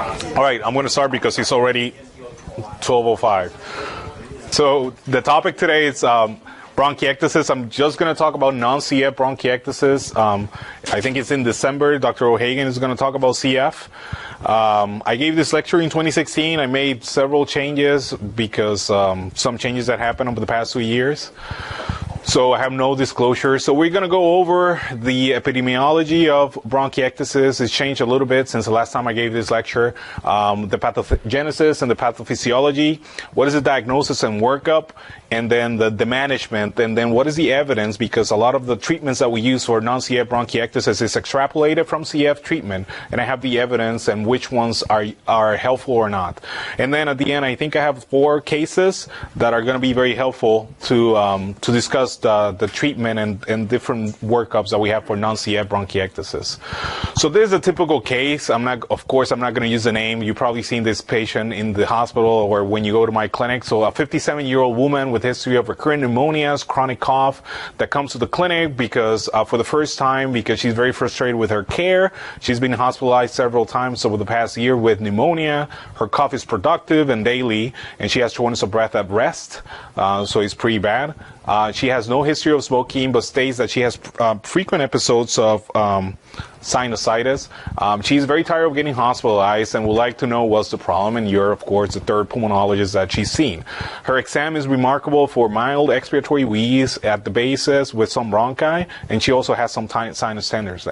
All right, I'm going to start because it's already 12:05. So the topic today is bronchiectasis. I'm just going to talk about non-CF bronchiectasis. I think it's in December. Dr. O'Hagan is going to talk about CF. I gave this lecture in 2016. I made several changes because some changes that happened over the past 2 years. So I have no disclosure. So we're going to go over the epidemiology of bronchiectasis. It's changed a little bit since the last time I gave this lecture. The pathogenesis and the pathophysiology. What is the diagnosis and workup? And then the management. And then what is the evidence? Because a lot of the treatments that we use for non-CF bronchiectasis is extrapolated from CF treatment. And I have the evidence and which ones are helpful or not. And then at the end, I think I have 4 cases that are going to be very helpful to discuss the treatment and different workups that we have for non-CF bronchiectasis. So this is a typical case. Of course, I'm not going to use the name. You've probably seen this patient in the hospital or when you go to my clinic. So a 57-year-old woman with history of recurrent pneumonias, chronic cough, that comes to the clinic because for the first time, because she's very frustrated with her care. She's been hospitalized several times over the past year with pneumonia. Her cough is productive and daily, and she has shortness of breath at rest. So it's pretty bad. She has no history of smoking, but states that she has frequent episodes of sinusitis. She's very tired of getting hospitalized and would like to know what's the problem, and you're, of course, the third pulmonologist that she's seen. Her exam is remarkable for mild expiratory wheeze at the basis with some bronchi, and she also has some sinus tenderness.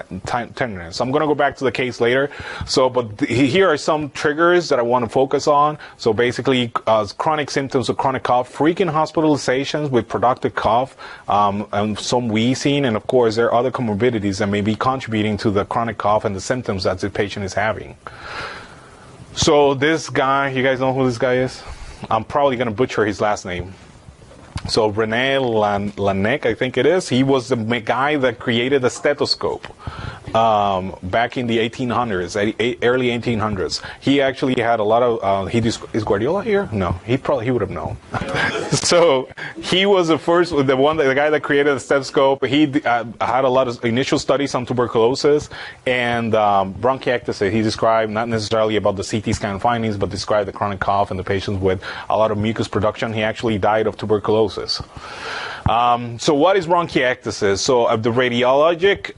I'm going to go back to the case later. But here are some triggers that I want to focus on. So basically, chronic symptoms of chronic cough, frequent hospitalizations with productive cough, and some wheezing, and of course, there are other comorbidities that may be contributing to the chronic cough and the symptoms that the patient is having. So this guy, you guys know who this guy is? I'm probably going to butcher his last name. So Rene Laennec, I think it is. He was the guy that created the stethoscope back in the 1800s, early 1800s. He actually had a lot of. Is Guardiola here? No, he would have known. So he was the guy that created the stethoscope. He had a lot of initial studies on tuberculosis and bronchiectasis. He described not necessarily about the CT scan findings, but described the chronic cough and the patients with a lot of mucus production. He actually died of tuberculosis. So what is bronchiectasis? So the radiologic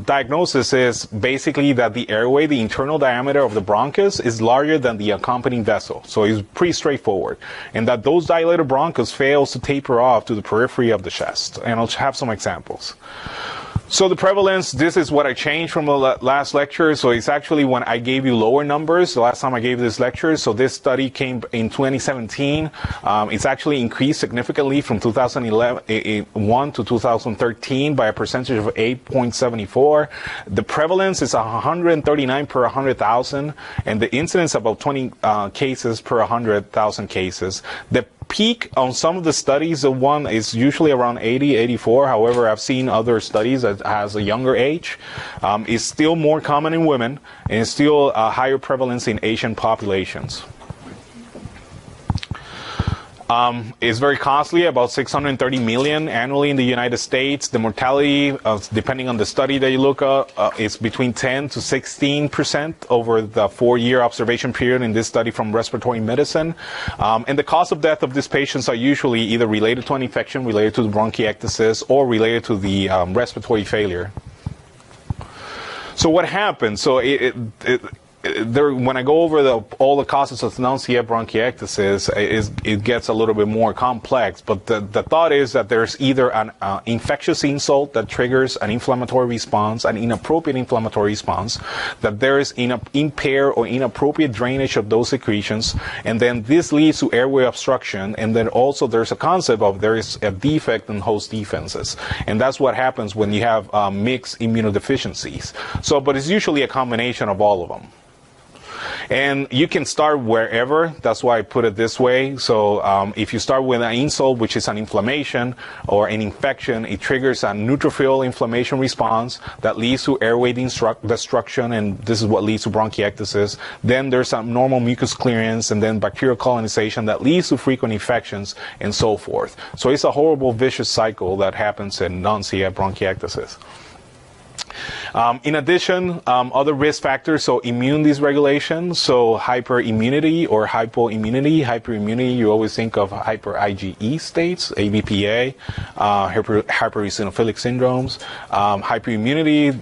diagnosis is basically that the airway, the internal diameter of the bronchus, is larger than the accompanying vessel. So it's pretty straightforward. And that those dilated bronchus fails to taper off to the periphery of the chest. And I'll have some examples. So the prevalence, this is what I changed from the last lecture. So it's actually when I gave you lower numbers, the last time I gave this lecture. So this study came in 2017. It's actually increased significantly from 2001 to 2013 by a percentage of 8.74. The prevalence is 139 per 100,000, and the incidence about 20 cases per 100,000 cases. The peak on some of the studies, the one is usually around 80, 84. However, I've seen other studies that has a younger age. It's still more common in women, and it's still a higher prevalence in Asian populations. It's very costly, about 630 million annually in the United States. The mortality, depending on the study that you look at, is between 10 to 16% over the 4-year observation period in this study from respiratory medicine. And the cause of death of these patients are usually either related to an infection, related to the bronchiectasis, or related to the respiratory failure. So what happens? So when I go over all the causes of non-CF bronchiectasis, it gets a little bit more complex. But the thought is that there's either an infectious insult that triggers an inflammatory response, an inappropriate inflammatory response, that there is impaired or inappropriate drainage of those secretions, and then this leads to airway obstruction. And then also there's a concept of there is a defect in host defenses, and that's what happens when you have mixed immunodeficiencies. So, but it's usually a combination of all of them. And you can start wherever. That's why I put it this way. So if you start with an insult, which is an inflammation or an infection, it triggers a neutrophil inflammation response that leads to airway destruction, and this is what leads to bronchiectasis. Then there's some normal mucus clearance, and then bacterial colonization that leads to frequent infections, and so forth. So it's a horrible vicious cycle that happens in non-CF bronchiectasis. In addition, other risk factors, so immune dysregulation, so hyperimmunity or hypoimmunity. Hyperimmunity, you always think of hyper IgE states, ABPA, hypereosinophilic syndromes. Hyperimmunity,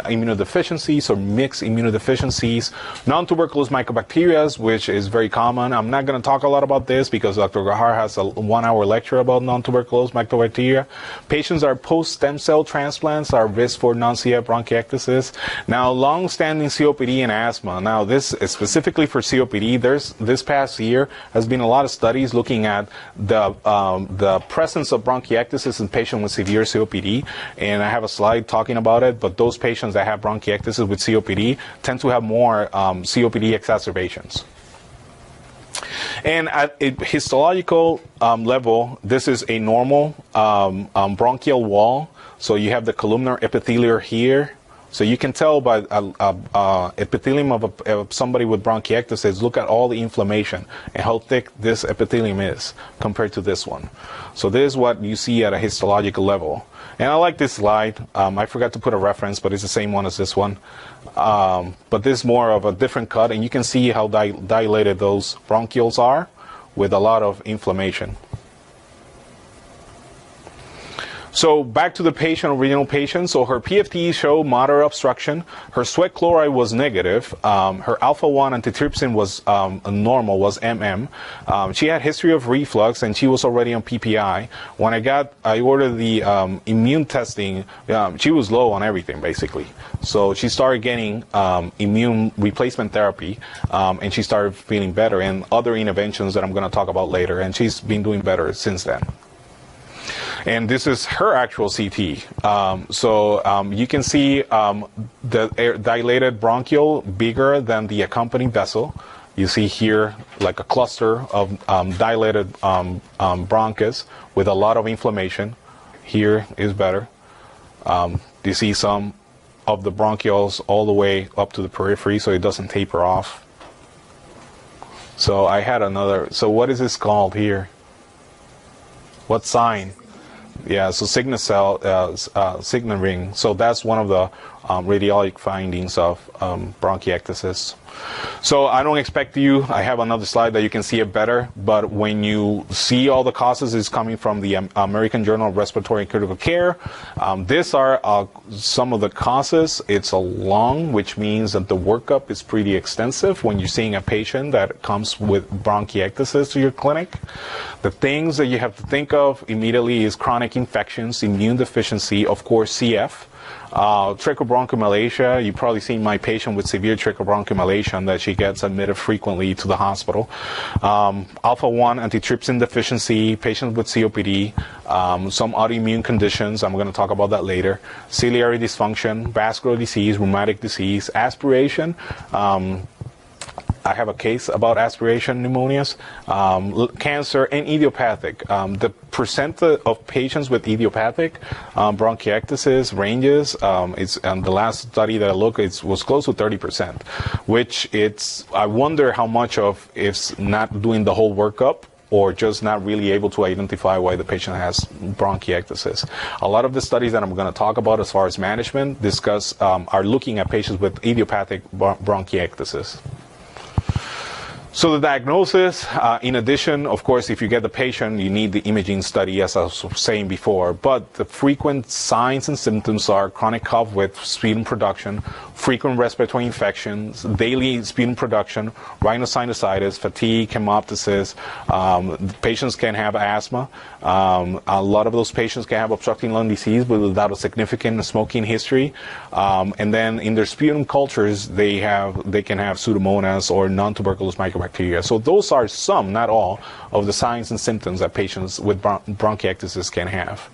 immunodeficiencies or mixed immunodeficiencies. Non-tuberculous mycobacteria, which is very common. I'm not going to talk a lot about this because Dr. Gahar has a 1-hour lecture about non-tuberculous mycobacteria. Patients that are post-stem cell transplants are at risk for non-CF bronchiectasis. Now, long-standing COPD and asthma. Now, this is specifically for COPD. This past year has been a lot of studies looking at the presence of bronchiectasis in patients with severe COPD, and I have a slide talking about it. But those patients that have bronchiectasis with COPD tend to have more COPD exacerbations. And at a histological level, this is a normal bronchial wall. So you have the columnar epithelium here. So you can tell by epithelium of somebody with bronchiectasis, look at all the inflammation and how thick this epithelium is compared to this one. So this is what you see at a histological level. And I like this slide. I forgot to put a reference, but it's the same one as this one. But this is more of a different cut, and you can see how dilated those bronchioles are with a lot of inflammation. So back to the original patient. So her PFT showed moderate obstruction. Her sweat chloride was negative. Her alpha-1 antitrypsin was normal, was MM. She had history of reflux, and she was already on PPI. When I ordered the immune testing, she was low on everything, basically. So she started getting immune replacement therapy, and she started feeling better, and other interventions that I'm going to talk about later, and she's been doing better since then. And this is her actual CT. You can see the dilated bronchiole bigger than the accompanying vessel. You see here like a cluster of dilated bronchus with a lot of inflammation. Here is better. You see some of the bronchioles all the way up to the periphery, so it doesn't taper off. So I had another. So what is this called here? What sign? Yeah, so Cigna cell, Cigna ring. So that's one of the radiologic findings of bronchiectasis. So I don't expect I have another slide that you can see it better, but when you see all the causes is coming from the American Journal of Respiratory and Critical Care. These are some of the causes. It's a long, which means that the workup is pretty extensive when you're seeing a patient that comes with bronchiectasis to your clinic. The things that you have to think of immediately is chronic infections, immune deficiency, of course, CF. Trichobronchomalacia, you've probably seen my patient with severe trichobronchomalacia that she gets admitted frequently to the hospital. Alpha-1 antitrypsin deficiency, patients with COPD, some autoimmune conditions, I'm going to talk about that later, ciliary dysfunction, vascular disease, rheumatic disease, aspiration. I have a case about aspiration pneumonias, cancer, and idiopathic. The percent of patients with idiopathic bronchiectasis ranges. The last study that I looked, it was close to 30%, which I wonder how much of it's not doing the whole workup or just not really able to identify why the patient has bronchiectasis. A lot of the studies that I'm going to talk about as far as management are looking at patients with idiopathic bronchiectasis. So the diagnosis, in addition, of course, if you get the patient, you need the imaging study, as I was saying before. But the frequent signs and symptoms are chronic cough with sputum production, frequent respiratory infections, daily sputum production, rhinosinusitis, fatigue, hemoptysis. Patients can have asthma. A lot of those patients can have obstructing lung disease, but without a significant smoking history. And then in their sputum cultures, they can have Pseudomonas or non-tuberculous mycobacteria. So those are some, not all, of the signs and symptoms that patients with bronchiectasis can have.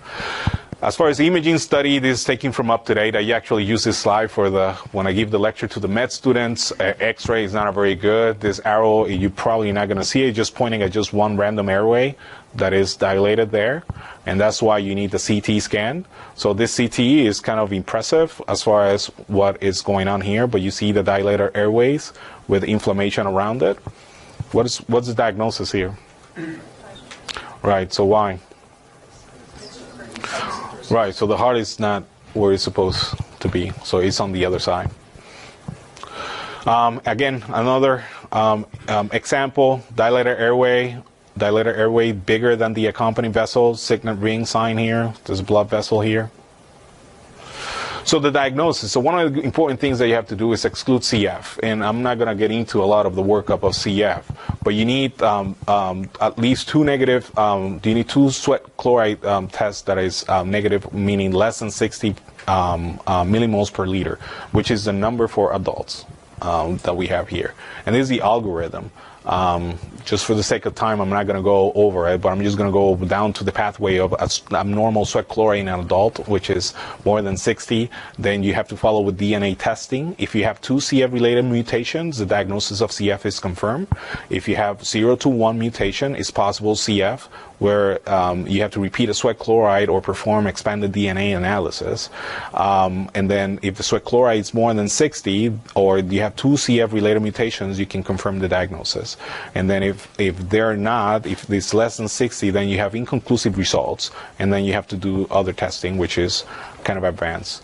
As far as the imaging study, this is taken from Up to Date. I actually use this slide when I give the lecture to the med students. X-ray is not very good. This arrow, you're probably not going to see it, just pointing at just one random airway that is dilated there. And that's why you need the CT scan. So this CT is kind of impressive as far as what is going on here, but you see the dilated airways with inflammation around it. What's the diagnosis here? Right, so why? Right, so the heart is not where it's supposed to be. So it's on the other side. Again, another example, dilated airway bigger than the accompanying vessel, signet ring sign here, there's a blood vessel here. So the diagnosis, so one of the important things that you have to do is exclude CF, and I'm not going to get into a lot of the workup of CF, but you need at least two negative, you need two sweat chloride tests that is negative, meaning less than 60 millimoles per liter, which is the number for adults that we have here. And this is the algorithm. Just for the sake of time, I'm not going to go over it, but I'm just going to go down to the pathway of abnormal sweat chloride in an adult, which is more than 60. Then you have to follow with DNA testing. If you have two CF-related mutations, the diagnosis of CF is confirmed. If you have 0 to 1 mutation, it's possible CF, where you have to repeat a sweat chloride or perform expanded DNA analysis. And then if the sweat chloride is more than 60, or you have two CF-related mutations, you can confirm the diagnosis. And then if they're not, if it's less than 60, then you have inconclusive results, and then you have to do other testing, which is kind of advanced.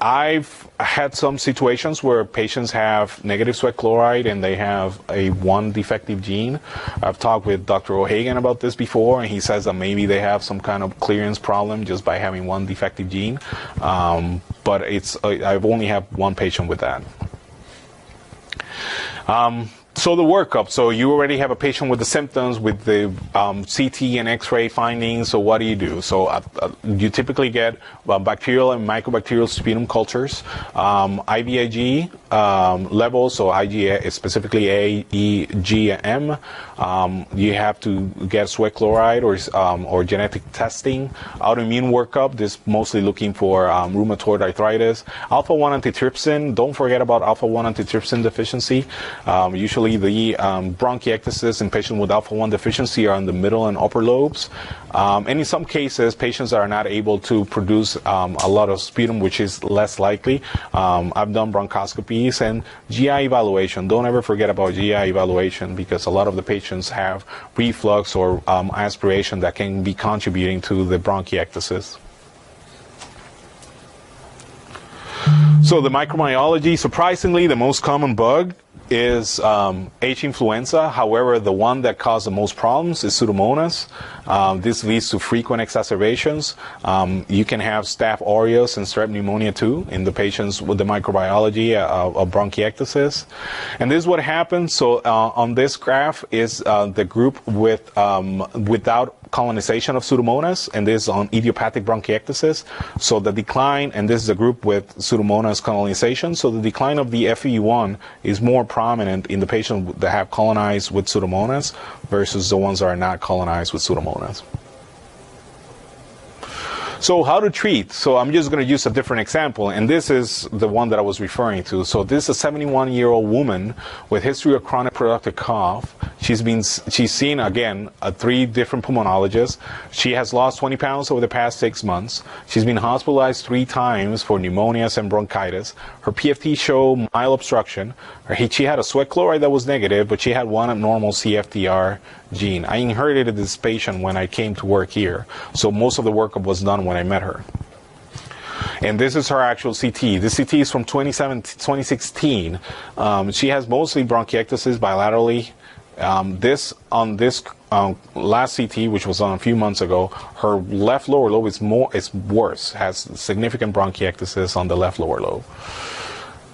I've had some situations where patients have negative sweat chloride and they have a one defective gene. I've talked with Dr. O'Hagan about this before, and he says that maybe they have some kind of clearance problem just by having one defective gene. But I've only had one patient with that. So the workup, so you already have a patient with the symptoms, with the CT and X-ray findings, so what do you do? So you typically get bacterial and mycobacterial sputum cultures, IVIG levels, so IgA is specifically A, E, G, and M. You have to get sweat chloride or genetic testing. Autoimmune workup, this mostly looking for rheumatoid arthritis. Alpha-1 antitrypsin, don't forget about alpha-1 antitrypsin deficiency. Usually the bronchiectasis in patients with alpha-1 deficiency are in the middle and upper lobes. And in some cases, patients are not able to produce a lot of sputum, which is less likely. I've done bronchoscopies and GI evaluation. Don't ever forget about GI evaluation, because a lot of the patients have reflux or aspiration that can be contributing to the bronchiectasis. So the microbiology, surprisingly, the most common bug is H. influenza. However, the one that causes the most problems is Pseudomonas. This leads to frequent exacerbations. You can have Staph aureus and strep pneumonia too in the patients with the microbiology of bronchiectasis. And this is what happens. So on this graph is the group with without colonization of Pseudomonas, and this is on idiopathic bronchiectasis. So the decline, and this is the group with Pseudomonas colonization, so the decline of the FEV1 is more prominent in the patients that have colonized with Pseudomonas versus the ones that are not colonized with Pseudomonas. So how to treat? So I'm just going to use a different example, and this is the one that I was referring to. So this is a 71-year-old woman with history of chronic productive cough. She's seen, again, 3 different pulmonologists. She has lost 20 pounds over the past 6 months. She's been hospitalized 3 times for pneumonias and bronchitis. Her PFT showed mild obstruction. She had a sweat chloride that was negative, but she had one abnormal CFTR gene. I inherited this patient when I came to work here, so most of the workup was done when I met her. And this is her actual CT. This CT is from 2016. She has mostly bronchiectasis bilaterally. This last CT, which was on a few months ago, her left lower lobe is worse, has significant bronchiectasis on the left lower lobe.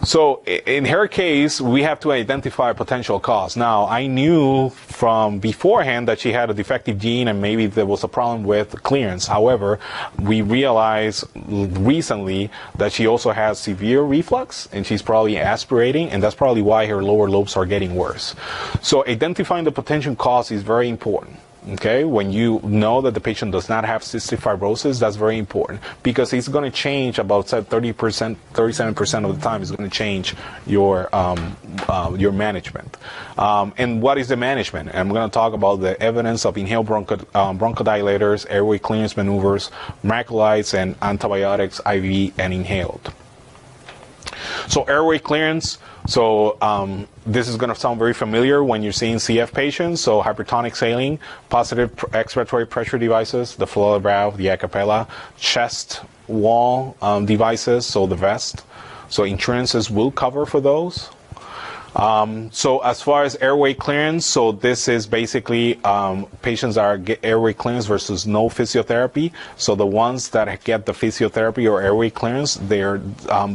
So in her case, we have to identify a potential cause. Now, I knew from beforehand that she had a defective gene and maybe there was a problem with clearance. However, we realized recently that she also has severe reflux and she's probably aspirating, and that's probably why her lower lobes are getting worse. So identifying the potential cause is very important. Okay, when you know that the patient does not have cystic fibrosis, that's very important, because it's going to change about 30%, 37% of the time. It's going to change your management. And what is the management? I'm going to talk about the evidence of inhaled bronchodilators, airway clearance maneuvers, macrolides, and antibiotics, IV and inhaled. So airway clearance, So this is going to sound very familiar when you're seeing CF patients. So hypertonic saline, positive expiratory pressure devices, the fluid valve, the a cappella, chest wall devices, so the vest. So insurances will cover for those. So as far as airway clearance, so this is basically patients that get airway clearance versus no physiotherapy. So the ones that get the physiotherapy or airway clearance, their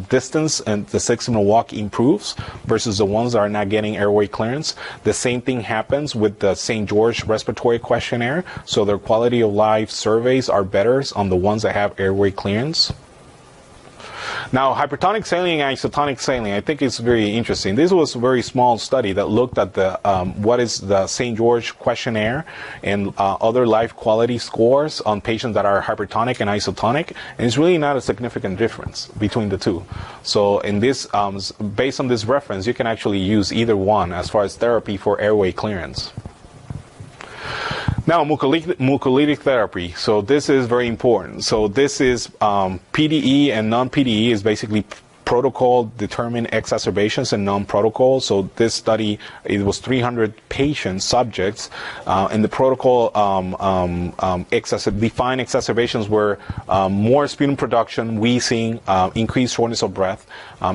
distance and the 6-minute walk improves versus the ones that are not getting airway clearance. The same thing happens with the St. George Respiratory Questionnaire. So their quality of life surveys are better on the ones that have airway clearance. Now, hypertonic saline and isotonic saline, I think it's very interesting. This was a very small study that looked at the what is the St. George questionnaire and other life quality scores on patients that are hypertonic and isotonic, and it's really not a significant difference between the two. So in this, based on this reference, you can actually use either one as far as therapy for airway clearance. Now, mucolytic therapy. So this is very important. So this is PDE and non-PDE is basically protocol determined exacerbations and non-protocol. So this study, it was 300 patient subjects, and the protocol defined exacerbations were more sputum production, wheezing, increased shortness of breath.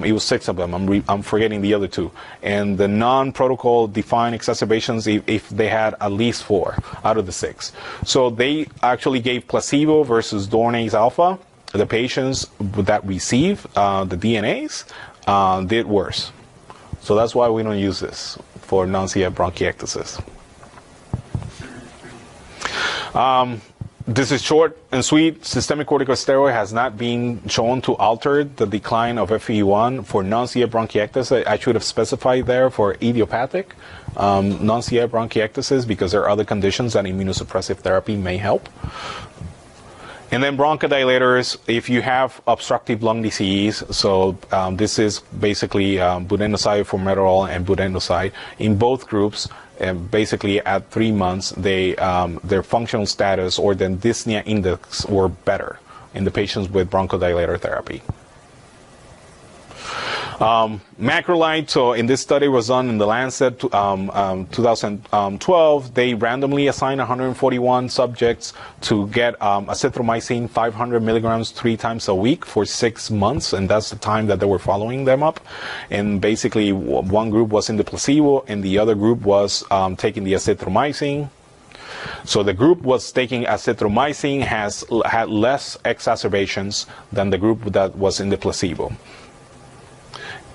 It was 6 of them. I'm forgetting the other 2. And the non-protocol defined exacerbations if they had at least 4 out of the 6. So they actually gave placebo versus Dornase alpha. The patients that receive the DNAs did worse. So that's why we don't use this for non-CF bronchiectasis. This is short and sweet. Systemic corticosteroid has not been shown to alter the decline of FEV1 for non-CF bronchiectasis. I should have specified there for idiopathic non-CF bronchiectasis because there are other conditions that immunosuppressive therapy may help. And then bronchodilators, if you have obstructive lung disease, so this is basically budesonide, formoterol, and budesonide. In both groups, basically at 3 months, their functional status or the dyspnea index were better in the patients with bronchodilator therapy. Macrolide, so in this study was done in the Lancet 2012, they randomly assigned 141 subjects to get azithromycin 500 milligrams 3 times a week for 6 months, and that's the time that they were following them up. And basically one group was in the placebo and the other group was taking the azithromycin. So the group was taking azithromycin had less exacerbations than the group that was in the placebo.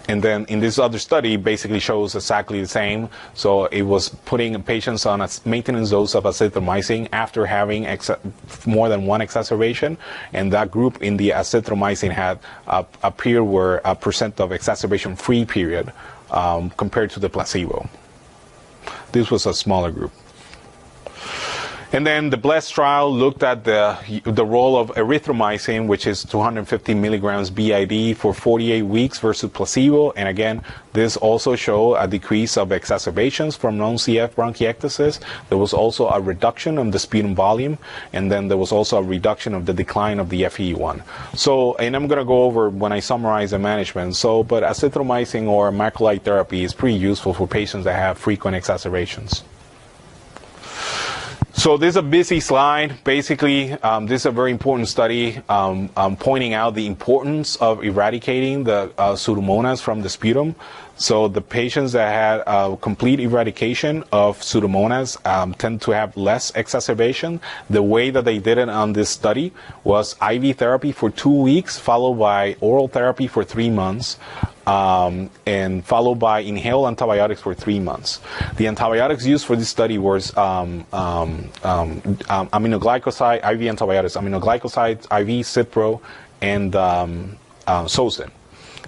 And then in this other study basically shows exactly the same. So it was putting patients on a maintenance dose of azithromycin after having more than 1 exacerbation. And that group in the azithromycin had a period where a % of exacerbation free period compared to the placebo. This was a smaller group. And then the BLESS trial looked at the role of erythromycin, which is 250 milligrams BID for 48 weeks versus placebo. And again, this also showed a decrease of exacerbations from non-CF bronchiectasis. There was also a reduction of the sputum volume, and then there was also a reduction of the decline of the FEV1. So, and I'm going to go over when I summarize the management. So, but azithromycin or macrolide therapy is pretty useful for patients that have frequent exacerbations. So this is a busy slide. Basically, this is a very important study pointing out the importance of eradicating the Pseudomonas from the sputum. So the patients that had complete eradication of Pseudomonas tend to have less exacerbation. The way that they did it on this study was IV therapy for 2 weeks, followed by oral therapy for 3 months. And followed by inhaled antibiotics for 3 months. The antibiotics used for this study was aminoglycoside, IV antibiotics, aminoglycoside, IV Cipro, and Sozin.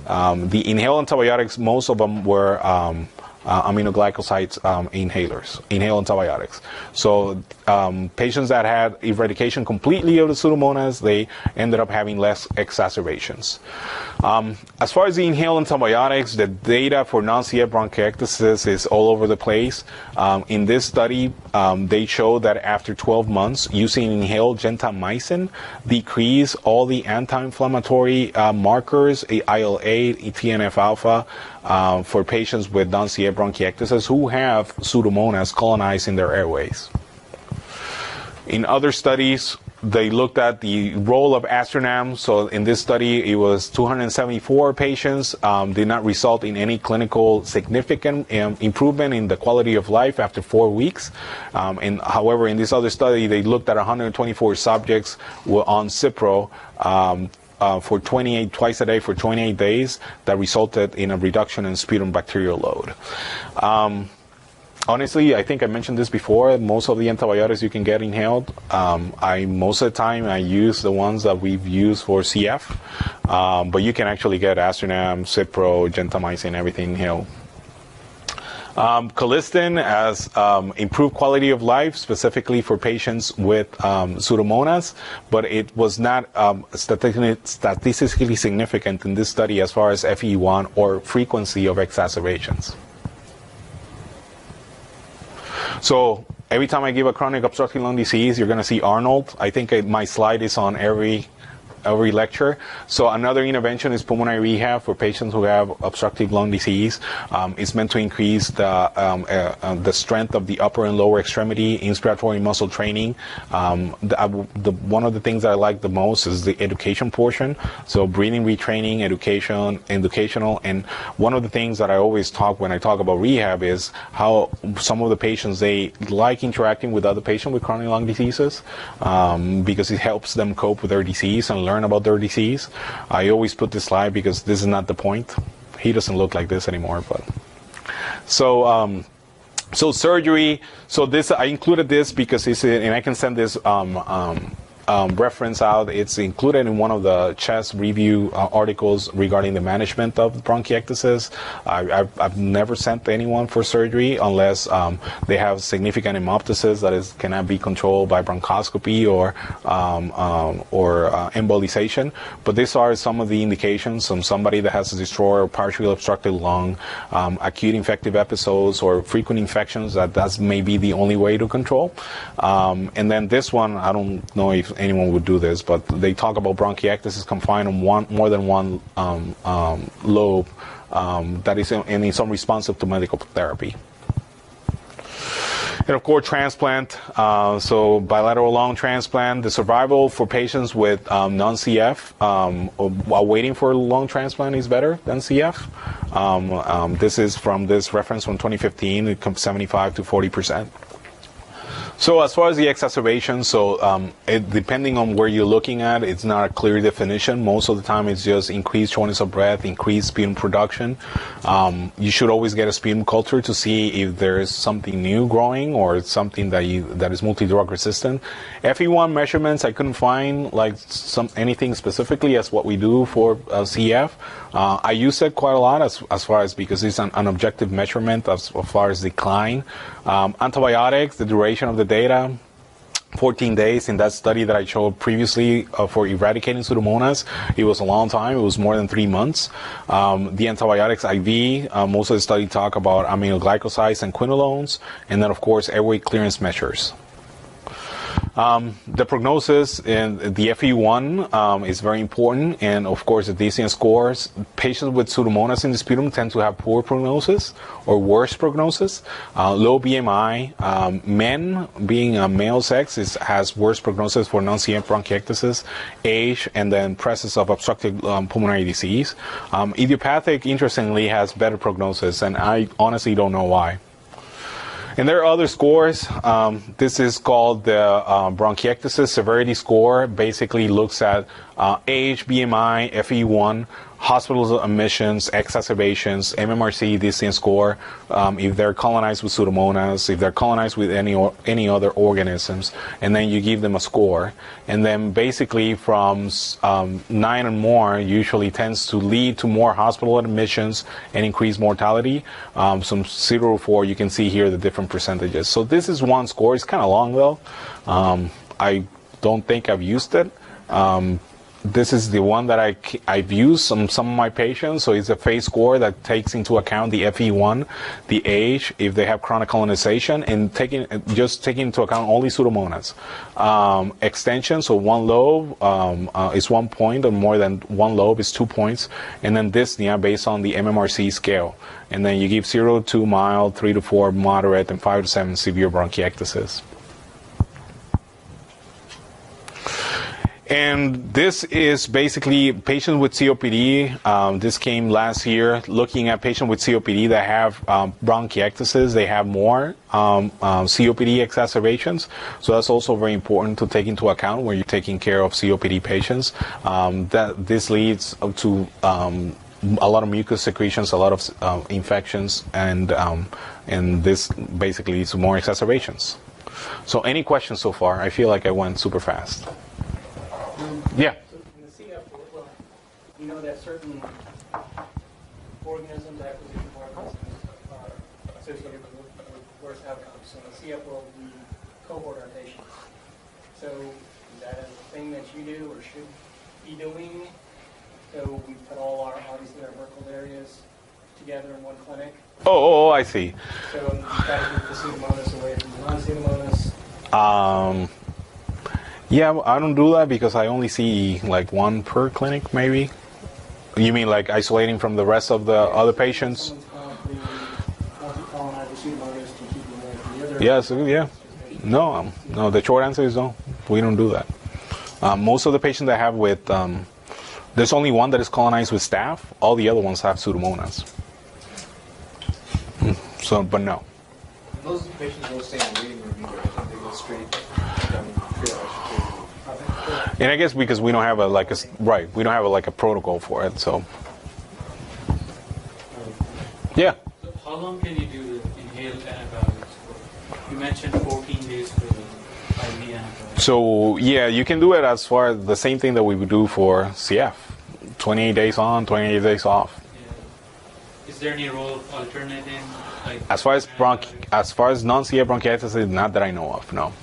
The inhaled antibiotics, most of them were aminoglycosides inhaled antibiotics. So patients that had eradication completely of the Pseudomonas, they ended up having less exacerbations. As far as the inhaled antibiotics, the data for non-CF bronchiectasis is all over the place. In this study, they showed that after 12 months, using inhaled gentamicin decreased all the anti-inflammatory markers, IL-8, TNF-alpha, for patients with non-CF bronchiectasis who have Pseudomonas colonizing their airways. In other studies, they looked at the role of Astronam. So in this study, it was 274 patients, did not result in any clinical significant improvement in the quality of life after 4 weeks. And however, in this other study, they looked at 124 subjects were on Cipro for twice a day for 28 days. That resulted in a reduction in sputum bacterial load. Honestly, I think I mentioned this before. Most of the antibiotics you can get inhaled. Most of the time I use the ones that we've used for CF, but you can actually get Astronam, Cipro, gentamicin, everything inhaled. Colistin has improved quality of life, specifically for patients with Pseudomonas, but it was not statistically significant in this study as far as FE1 or frequency of exacerbations. So every time I give a chronic obstructive lung disease, you're going to see Arnold. I think my slide is on every lecture. So another intervention is pulmonary rehab for patients who have obstructive lung disease. It's meant to increase the strength of the upper and lower extremity, inspiratory muscle training. One of the things that I like the most is the education portion. So breathing retraining, educational, and one of the things that I always talk when I talk about rehab is how some of the patients, they like interacting with other patients with chronic lung diseases because it helps them cope with their disease and learn about their disease. I always put this slide because this is not the point. He doesn't look like this anymore, but so surgery. So this, I included this because it's, and I can send this reference out. It's included in one of the chest review articles regarding the management of bronchiectasis. I've never sent anyone for surgery unless they have significant hemoptysis that cannot be controlled by bronchoscopy or embolization. But these are some of the indications from somebody that has a destroyed or partially obstructed lung, acute infective episodes or frequent infections. That may be the only way to control. And then this one, I don't know if anyone would do this, but they talk about bronchiectasis confined on more than one lobe that is unresponsive to medical therapy. And of course, transplant. So bilateral lung transplant. The survival for patients with non-CF while waiting for lung transplant is better than CF. This is from this reference from 2015. It comes 75 to 40%. So as far as the exacerbation, depending on where you're looking at, it's not a clear definition. Most of the time, it's just increased shortness of breath, increased sputum production. You should always get a sputum culture to see if there is something new growing or something that is multi-drug resistant. FE1 measurements, I couldn't find anything specifically as what we do for CF. I use it quite a lot as far as because it's an objective measurement as far as decline. Antibiotics, the duration of the data, 14 days in that study that I showed previously for eradicating Pseudomonas. It was a long time. It was more than 3 months. The antibiotics IV, most of the study talk about aminoglycosides and quinolones, and then, of course, airway clearance measures. The prognosis and the FE1 is very important, and of course the DCN scores. Patients with Pseudomonas in the sputum tend to have poor prognosis or worse prognosis. Low BMI, men being male sex has worse prognosis for non-CF bronchiectasis, age, and then presence of obstructive pulmonary disease. Idiopathic, interestingly, has better prognosis, and I honestly don't know why. And there are other scores. This is called the bronchiectasis severity score. Basically looks at age, BMI, FE1, hospital admissions, exacerbations, MMRC, DCN score, if they're colonized with Pseudomonas, if they're colonized with any other organisms, and then you give them a score. And then basically from 9 and more usually tends to lead to more hospital admissions and increased mortality. Some 0 to 4, you can see here the different percentages. So this is one score. It's kind of long though. I don't think I've used it. this is the one that I've used on some of my patients. So it's a phase score that takes into account the FE1, the age, if they have chronic colonization, and taking into account only Pseudomonas. Extension, so one lobe is 1 point, or more than one lobe is 2 points, and then dyspnea based on the MMRC scale. And then you give 0 to mild, 3 to 4 moderate, and 5 to 7 severe bronchiectasis. And this is basically patients with COPD. This came last year, looking at patients with COPD that have bronchiectasis. They have more COPD exacerbations. So that's also very important to take into account when you're taking care of COPD patients. That this leads to a lot of mucus secretions, a lot of infections, and this basically leads to more exacerbations. So any questions so far? I feel like I went super fast. Yeah. So in the CF, well, you know that certain organisms, acquisition organisms, are associated with worse outcomes. So in the CF world, we cohort our patients. So is that a thing that you do or should be doing? So we put all our, obviously, our vertical areas together in one clinic. Oh, I see. So you try to keep the Pseudomonas away from the non-Pseudomonas. Yeah, I don't do that because I only see like one per clinic, maybe. You mean like isolating from the rest of the other patients? Yes, yeah. No, the short answer is no. We don't do that. Most of the patients I have with, there's only one that is colonized with staph. All the other ones have Pseudomonas. So, but no. Those patients don't stay in waiting room either. I think they go straight. And I guess because we don't have we don't have a protocol for it, so yeah. So how long can you do the inhaled antibiotics for? You mentioned 14 days for the IV antibiotics. So yeah, you can do it as far as the same thing that we would do for CF, 28 days on, 28 days off. Yeah. Is there any role of alternating? Like as far as non-CF bronchiectasis, not that I know of, no.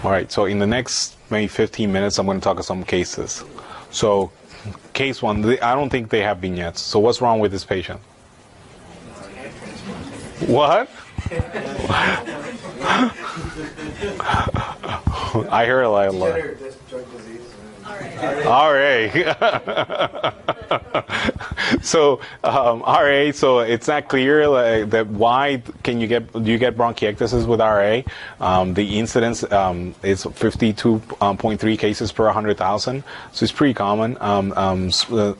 All right, so in the next maybe 15 minutes, I'm going to talk about some cases. So, case one, I don't think they have vignettes. So, what's wrong with this patient? What? I heard a lot. RA. So RA. So it's not clear that why do you get bronchiectasis with RA? The incidence is 52.3 cases per 100,000. So it's pretty common.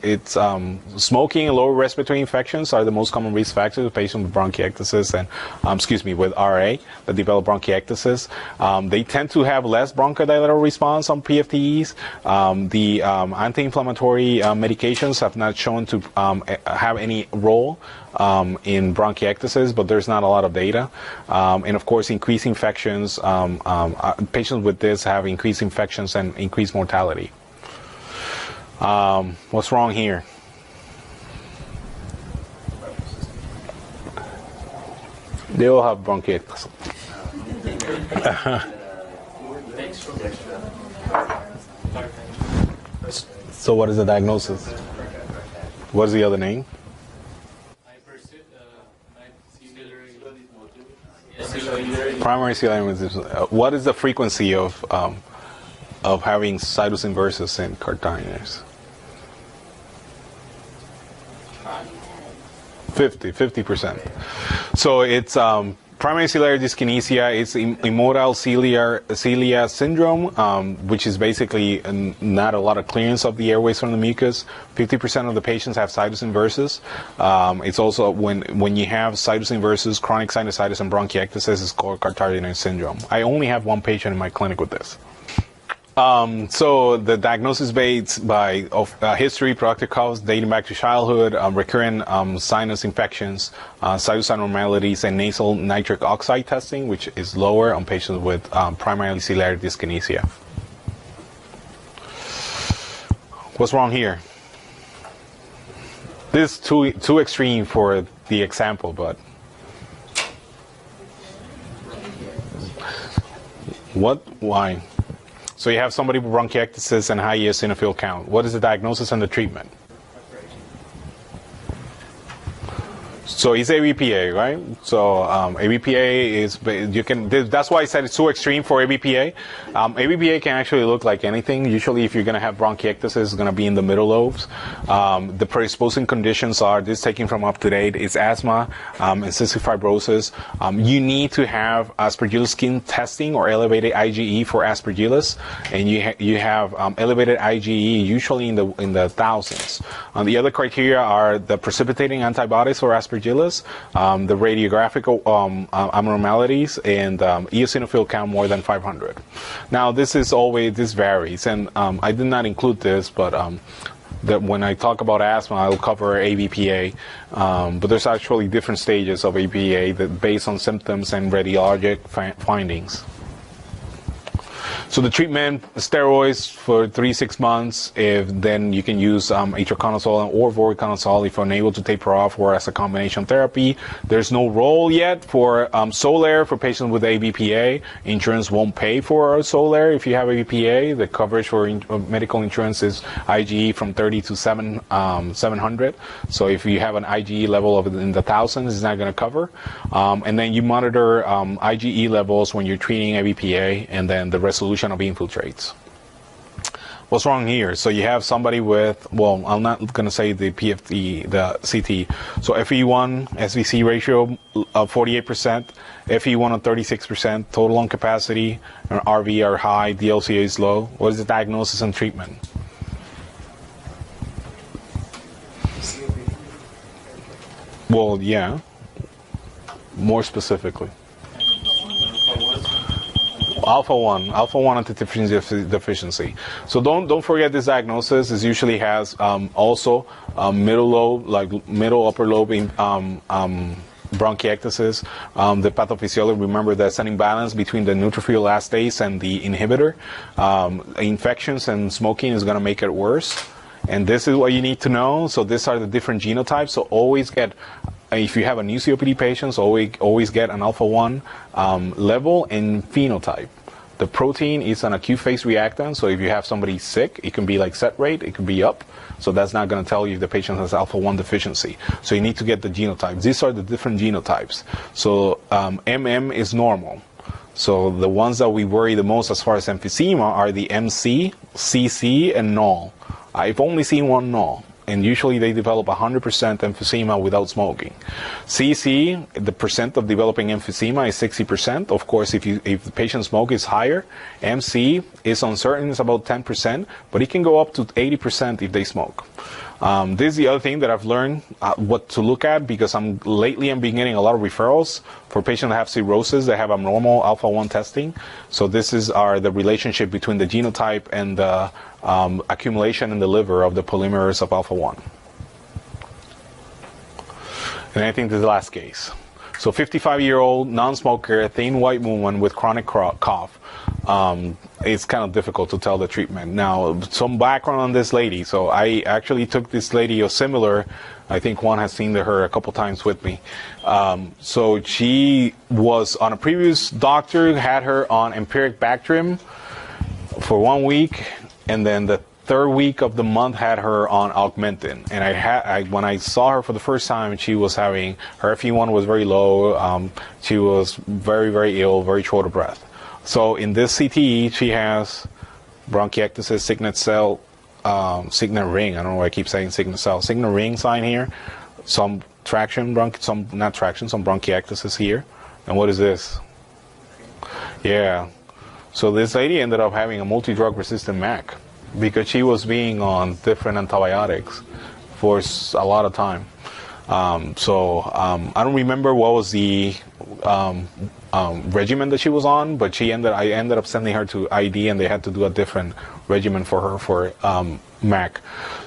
It's smoking and lower respiratory infections are the most common risk factors of patients with bronchiectasis and with RA that develop bronchiectasis. They tend to have less bronchodilator response on PFTEs. The anti-inflammatory medications have not shown to have any role in bronchiectasis, but there's not a lot of data. And of course, increased infections. Patients with this have increased infections and increased mortality. What's wrong here? They all have bronchiectasis. So what is the diagnosis? What is the other name? Primary ciliary disease. What is the frequency of having situs inversus in carditis? 50%. So it's primary ciliary dyskinesia. It's immotile cilia syndrome, which is basically not a lot of clearance of the airways from the mucus. 50% of the patients have situs inversus. It's also when you have situs inversus, chronic sinusitis, and bronchiectasis, it's called carditis syndrome. I only have one patient in my clinic with this. So the diagnosis based by history, productive cause dating back to childhood, recurrent sinus infections, sinus abnormalities, and nasal nitric oxide testing, which is lower on patients with primary ciliary dyskinesia. What's wrong here? This is too extreme for the example, but what? Why? So you have somebody with bronchiectasis and high eosinophil count. What is the diagnosis and the treatment? So it's ABPA, right? So ABPA is, that's why I said it's too extreme for ABPA. ABPA can actually look like anything. Usually if you're going to have bronchiectasis, it's going to be in the middle lobes. The predisposing conditions are, this taken from up to date, it's asthma and cystic fibrosis. You need to have Aspergillus skin testing or elevated IgE for Aspergillus, and you have elevated IgE usually in the thousands. The other criteria are the precipitating antibodies for Aspergillus, the radiographic abnormalities, and eosinophil count more than 500. Now this varies, and I did not include this, but that when I talk about asthma, I'll cover ABPA, but there's actually different stages of ABPA that based on symptoms and radiologic findings. So the treatment, steroids for 3-6 months. Then you can use itraconazole or voriconazole if unable to taper off, or as a combination therapy. There's no role yet for Xolair for patients with ABPA. Insurance won't pay for Xolair if you have ABPA. The coverage for medical insurance is IgE from 30 to 700. So if you have an IgE level of in the thousands, it's not going to cover. And then you monitor IgE levels when you're treating ABPA, and then the resolution of infiltrates. What's wrong here? So you have somebody with, well, I'm not going to say the PFT, the CT. So FE1 SVC ratio of 48%, FE1 of 36%, total lung capacity and RV are high, DLCA is low. What is the diagnosis and treatment? Well, yeah, more specifically. Alpha-1 antitrypsin deficiency. So don't forget this diagnosis. This usually has also middle lobe, like middle upper lobe bronchiectasis. The pathophysiology, remember there's an imbalance between the neutrophil elastase and the inhibitor. Infections and smoking is going to make it worse. And this is what you need to know. So these are the different genotypes. So always get, if you have a new COPD patient, always get an alpha-1 level and phenotype. The protein is an acute phase reactant, so if you have somebody sick, it can be like set rate, it could be up. So that's not going to tell you if the patient has alpha-1 deficiency. So you need to get the genotypes. These are the different genotypes. So MM is normal. So the ones that we worry the most as far as emphysema are the MC, CC, and null. I've only seen one null, and usually they develop 100% emphysema without smoking. CC, the percent of developing emphysema is 60%. Of course, if the patient smoke is higher. MC is uncertain, it's about 10%, but it can go up to 80% if they smoke. This is the other thing that I've learned what to look at, because lately I'm getting a lot of referrals for patients that have cirrhosis, that have abnormal alpha-1 testing. So this is the relationship between the genotype and the accumulation in the liver of the polymers of alpha-1. And I think this is the last case. So 55-year-old non-smoker, thin white woman with chronic cough. It's kind of difficult to tell the treatment. Now, some background on this lady. So I actually took this lady or similar. I think Juan has seen her a couple times with me. So she was on a previous doctor, had her on empiric Bactrim for 1 week, and then the third week of the month had her on Augmentin. And when I saw her for the first time, she was having, her FE1 was very low. She was very, very ill, very short of breath. So in this CTE, she has bronchiectasis, signet cell, signet ring. I don't know why I keep saying signet cell. Signet ring sign here. Some traction, some bronchiectasis here. And what is this? Yeah. So this lady ended up having a multi-drug resistant MAC because she was being on different antibiotics for a lot of time. I don't remember what was the regimen that she was on, but I ended up sending her to ID, and they had to do a different regimen for her for MAC.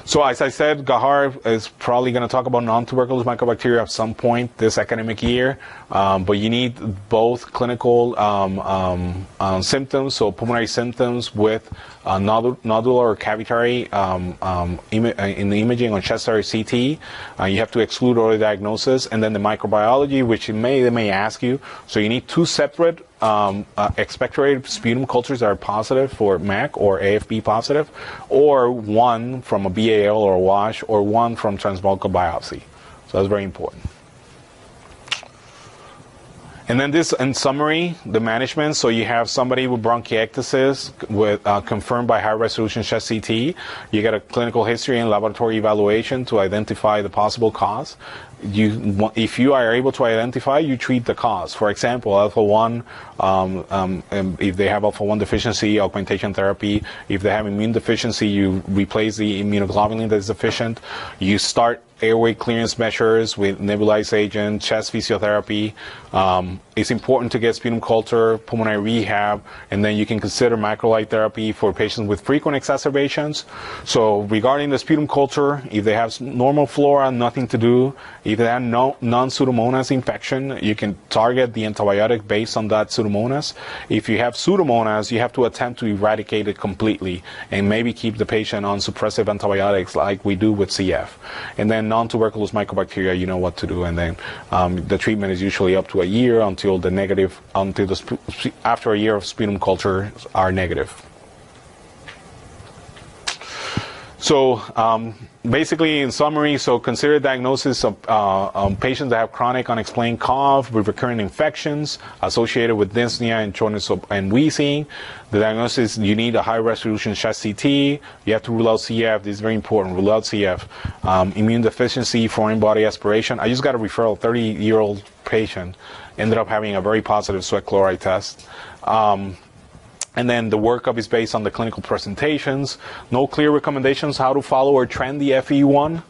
So as I said, Gahar is probably going to talk about non-tuberculous mycobacteria at some point this academic year, but you need both clinical symptoms, so pulmonary symptoms with nodular or cavitary in the imaging on chest or CT. You have to exclude early diagnosis, and then the microbiology, which they may ask you. So you need two separate expectorated sputum cultures that are positive for MAC or AFB positive, or one from a BAL or a wash, or one from transbuccal biopsy. So that's very important. And then this, in summary, the management. So you have somebody with bronchiectasis with confirmed by high-resolution chest CT. You get a clinical history and laboratory evaluation to identify the possible cause. If you are able to identify, you treat the cause. For example, alpha-1, if they have alpha-1 deficiency, augmentation therapy. If they have immune deficiency, you replace the immunoglobulin that is deficient. You start airway clearance measures with nebulized agent, chest physiotherapy. It's important to get sputum culture, pulmonary rehab, and then you can consider macrolide therapy for patients with frequent exacerbations. So regarding the sputum culture, if they have normal flora, nothing to do. If they have non-Pseudomonas infection, you can target the antibiotic based on that Pseudomonas. If you have Pseudomonas, you have to attempt to eradicate it completely and maybe keep the patient on suppressive antibiotics like we do with CF. And then non-tuberculous mycobacteria, you know what to do. And then the treatment is usually up to a year until after a year of sputum culture are negative. So basically, in summary, so consider diagnosis of patients that have chronic unexplained cough with recurrent infections associated with dyspnea and shortness and wheezing. The diagnosis, you need a high-resolution chest CT. You have to rule out CF. This is very important. Rule out CF. Immune deficiency, foreign body aspiration. I just got a referral. 30-year-old patient ended up having a very positive sweat chloride test. And then the workup is based on the clinical presentations. No clear recommendations how to follow or trend the FE1.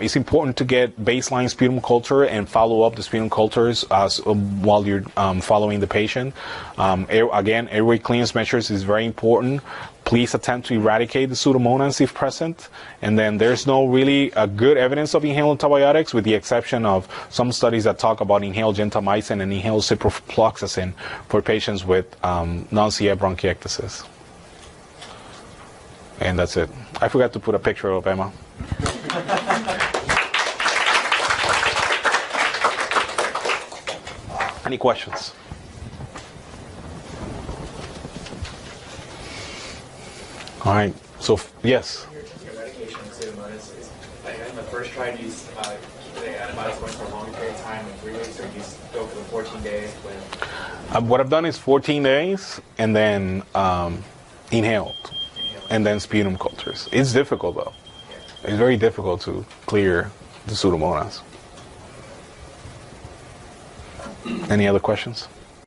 It's important to get baseline sputum culture and follow up the sputum cultures while you're following the patient. Again, airway clearance measures is very important. Please attempt to eradicate the Pseudomonas if present. And then there's no really good evidence of inhaled antibiotics, with the exception of some studies that talk about inhaled gentamicin and inhaled ciprofloxacin for patients with non-CF bronchiectasis. And that's it. I forgot to put a picture of Emma. Any questions? All right. So yes. Your medication, Pseudomonas, is like in the first try, do you keep the antibiotics going for a long period of time, like 3 weeks, or do you go for the 14 days? What I've done is 14 days and then inhaled, and then sputum cultures. It's difficult though. Yeah. It's very difficult to clear the Pseudomonas. Any other questions?